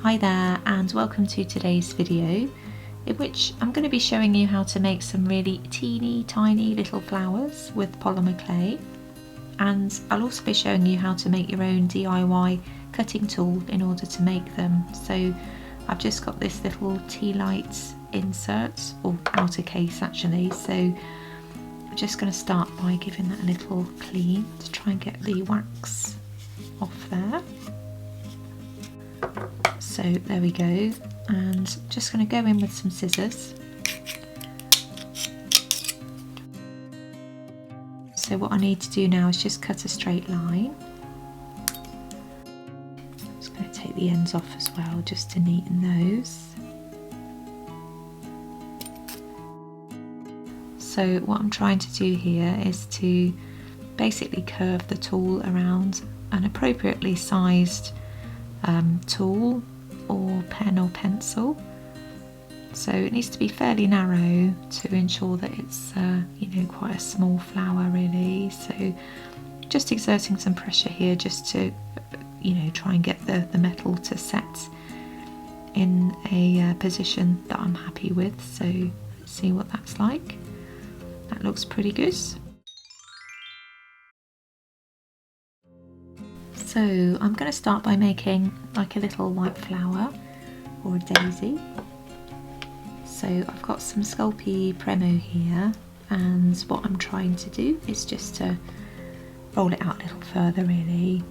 Hi there and welcome to today's video, in which I'm going to be showing you how to make some really teeny tiny little flowers with polymer clay, and I'll also be showing you how to make your own DIY cutting tool in order to make them. So I've just got this little tea light insert, or outer case actually, so I'm just going to start by giving that a little clean to try and get the wax off there. So there we go, and just going to go in with some scissors. So what I need to do now is just cut a straight line. I'm just going to take the ends off as well, just to neaten those. So what I'm trying to do here is to basically curve the tool around an appropriately sized tool or pen or pencil. So it needs to be fairly narrow to ensure that it's quite a small flower really. So just exerting some pressure here just to try and get the metal to set in a position that I'm happy with. So let's see what that's like. That looks pretty good. So I'm going to start by making like a little white flower or a daisy. So I've got some Sculpey Premo here, and what I'm trying to do is just to roll it out a little further really.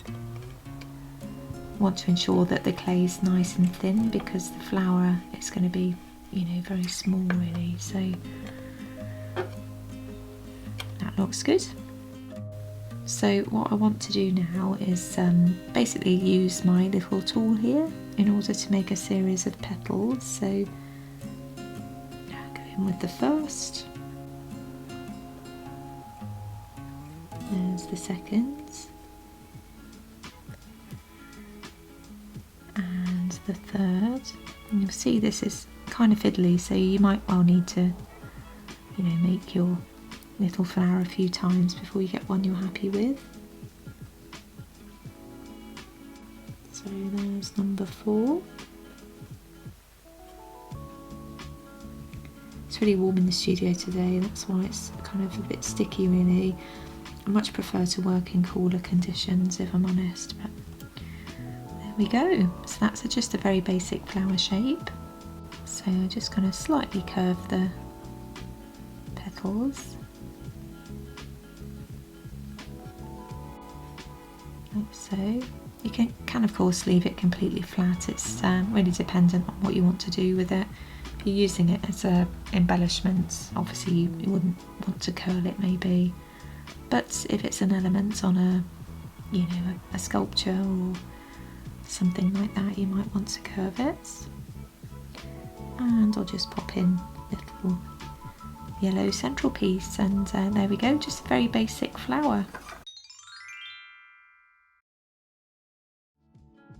I want to ensure that the clay is nice and thin because the flower is going to be very small really, so that looks good. So what I want to do now is basically use my little tool here in order to make a series of petals. So go in with the first, there's the second, and the third. And you'll see this is kind of fiddly, so you might well need to make your little flower a few times before you get one you're happy with. So there's number 4. It's really warm in the studio today, that's why it's kind of a bit sticky really. I much prefer to work in cooler conditions if I'm honest, but there we go. So that's just a very basic flower shape. So I'm just going to slightly curve the petals. Like so. You can of course leave it completely flat, it's really dependent on what you want to do with it. If you're using it as a embellishment, obviously you wouldn't want to curl it maybe, but if it's an element on a sculpture or something like that, you might want to curve it. And I'll just pop in a little yellow central piece, and there we go, just a very basic flower.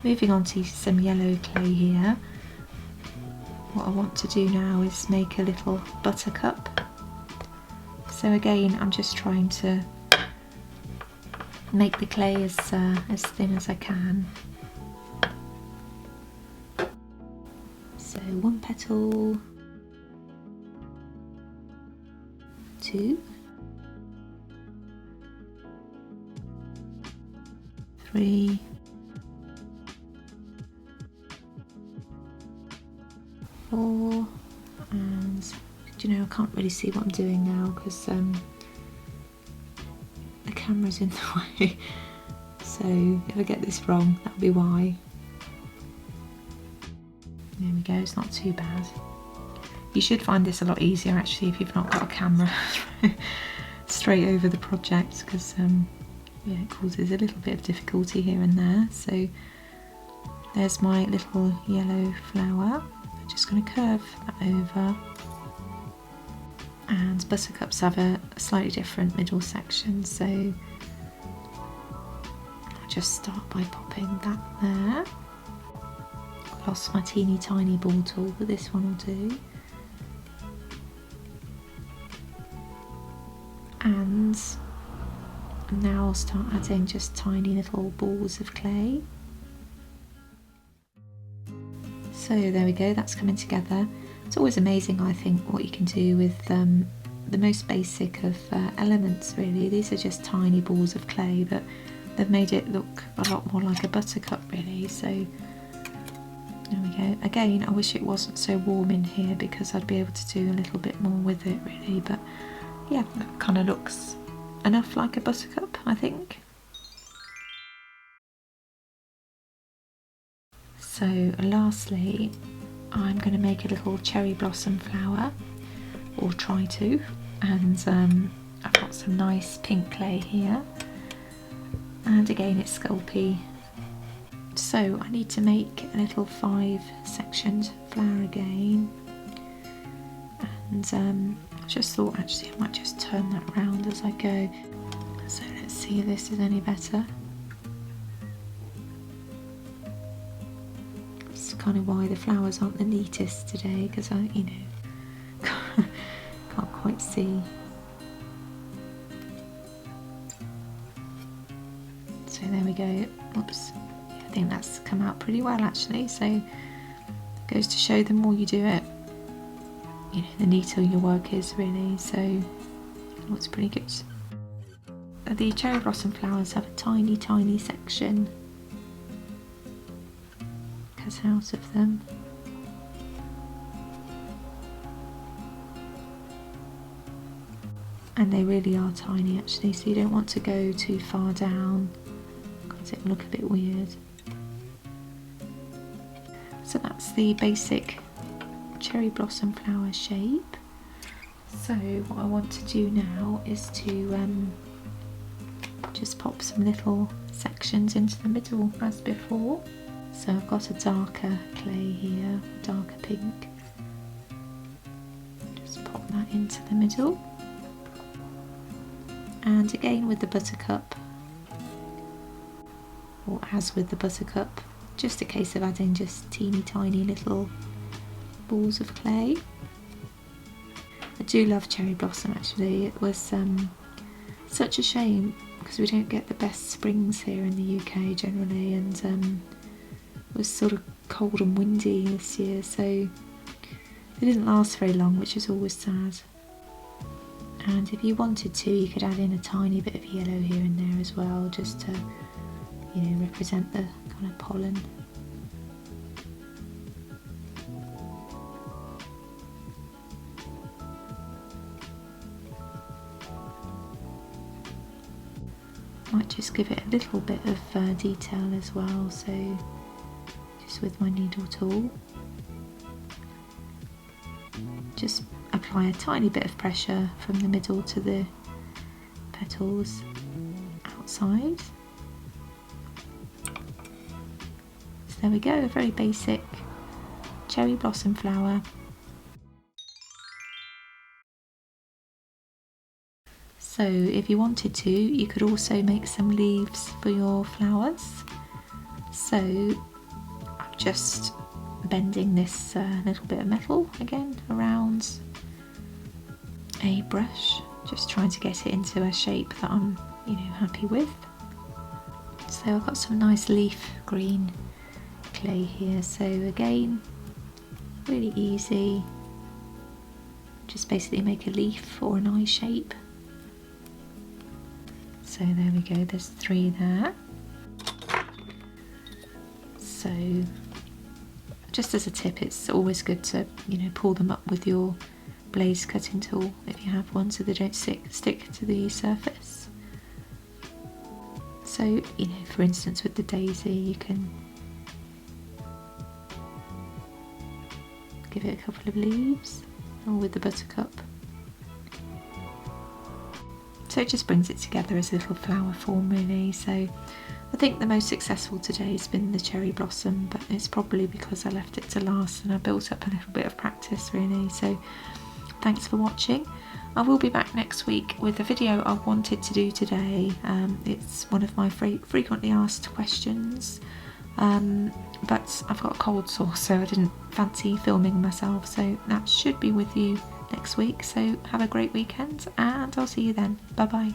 Moving on to some yellow clay here, what I want to do now is make a little buttercup. So again, I'm just trying to make the clay as thin as I can. So 1 petal, 2, 3, 4, and I can't really see what I'm doing now because the camera's in the way, so if I get this wrong, that'll be why. There we go, it's not too bad. You should find this a lot easier actually if you've not got a camera straight over the project, because it causes a little bit of difficulty here and there. So there's my little yellow flower. I'm just going to curve that over, and buttercups have a slightly different middle section, so I'll just start by popping that there. Lost my teeny tiny ball tool, but this one will do. And now I'll start adding just tiny little balls of clay. So there we go, that's coming together. It's always amazing, I think, what you can do with the most basic of elements, really. These are just tiny balls of clay, but they've made it look a lot more like a buttercup, really. So there we go. Again, I wish it wasn't so warm in here because I'd be able to do a little bit more with it, really. But yeah, that kind of looks enough like a buttercup, I think. So lastly, I'm going to make a little cherry blossom flower, or try to, and I've got some nice pink clay here, and again it's sculpey. So I need to make a little 5-sectioned flower again, and I just thought actually I might just turn that around as I go. So let's see if this is any better. That's kind of why the flowers aren't the neatest today, because I, you know, can't quite see. So there we go. Oops. I think that's come out pretty well actually. So it goes to show the more you do it, you know, the neater your work is, really. So it looks pretty good. The cherry blossom flowers have a tiny, tiny section cut out of them. And they really are tiny actually, so you don't want to go too far down because it will look a bit weird. So that's the basic cherry blossom flower shape. So what I want to do now is to just pop some little sections into the middle as before. So I've got a darker clay here, darker pink. Just pop that into the middle. And again with the buttercup, or as with the buttercup, just a case of adding just teeny tiny little balls of clay. I do love cherry blossom actually. It was such a shame because we don't get the best springs here in the UK generally, and it was sort of cold and windy this year, so they didn't last very long, which is always sad. And if you wanted to, you could add in a tiny bit of yellow here and there as well, just to, you know, represent the kind of pollen. Might just give it a little bit of detail as well, so just with my needle tool, just apply a tiny bit of pressure from the middle to the petals outside. So there we go, a very basic cherry blossom flower. So if you wanted to, you could also make some leaves for your flowers. So I'm just bending this little bit of metal again around a brush, just trying to get it into a shape that I'm, you know, happy with. So I've got some nice leaf green clay here, so again, really easy, just basically make a leaf or an eye shape. So there we go, there's 3 there. So just as a tip, it's always good to, you know, pull them up with your blaze cutting tool if you have one, so they don't stick to the surface. So, you know, for instance with the daisy, you can give it a couple of leaves, or with the buttercup. So it just brings it together as a little flower form, really. So I think the most successful today has been the cherry blossom, but it's probably because I left it to last and I built up a little bit of practice, really. So thanks for watching. I will be back next week with a video I wanted to do today. It's one of my frequently asked questions, but I've got a cold sore, so I didn't fancy filming myself, so that should be with you next week. So have a great weekend and I'll see you then. Bye bye.